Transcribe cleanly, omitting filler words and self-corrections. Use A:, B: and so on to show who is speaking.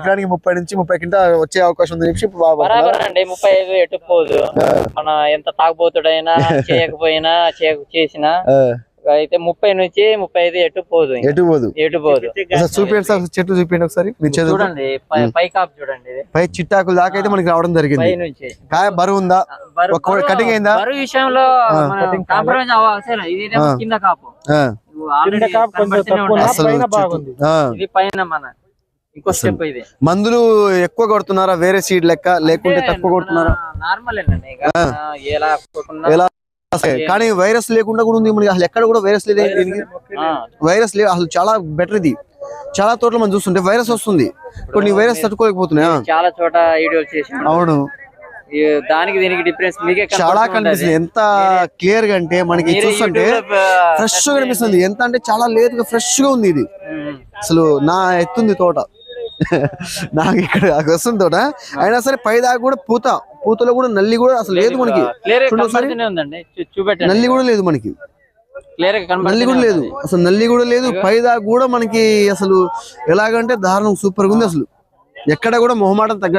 A: ఎకరానికి 30 నుంచి 30 కింద వచ్చే అవకాశం ఉంది చెప్పి
B: బరాబర్ అండి. 35 ఎట్టుపోదు. మన ఎంత తాగుబోతుడైనా చేయకపోయినా చేసినా అయితే 30 నుంచి 35 ఎట్టుపోదు.
A: చూపించండి సార్, చెట్టు చూపించండి ఒకసారి.
B: చూడండి పై కాపు చూడండి,
A: పై చిట్టాకులు దాకా అయితే మనకి రావడం జరిగింది. కాయ బరువు ఉందా, కటింగ్ అయిందా?
B: బరువు విషయంలో కాంప్రమైజ్ అవ్వాలి. ఇది కింద కాపు ఇది పైన మన ఇంకో స్టెప్. ఇది
A: మందులు ఎక్కువ కొడుతున్నారా వేరే సీడ్ లెక్క, లేకుంటే తక్కువ కొడుతున్నారా?
B: నార్మల్ ఎలా
A: కానీ వైరస్ లేకుండా కూడా ఉంది మనకి. అసలు ఎక్కడ కూడా వైరస్ లేదు, వైరస్ లేదు అసలు. చాలా బెటర్ ఇది. చాలా తోటలు మనం చూస్తుంటే వైరస్ వస్తుంది, కొన్ని వైరస్ తట్టుకోలేకపోతున్నాయా?
B: చాలా చోట వీడియోలు చేసి.
A: అవును,
B: దానికి దీనికి డిఫరెన్స్ మీకే
A: చాలా కనిపిస్తుంది. ఎంత క్లియర్ గా అంటే మనకి చూస్తుంటే ఫ్రెష్ గా కనిపిస్తుంది. ఎంత అంటే చాలా లేట్ గా ఫ్రెష్ గా ఉంది ఇది. అసలు నా ఎత్తుంది తోట, నాకు ఇక్కడ వస్తుంది తోట. అయినా సరే పై దాకా కూడా పూతలో కూడా నల్లి కూడా అసలు లేదు మనకి. నల్లి కూడా లేదు మనకి, నల్లి కూడా లేదు అసలు. నల్లి కూడా లేదు, పై దాకా కూడా మనకి అసలు ఎలాగంటే దారుణం, సూపర్ గా ఉంది అసలు. ఎక్కడ కూడా మొహమాటం తగ్గ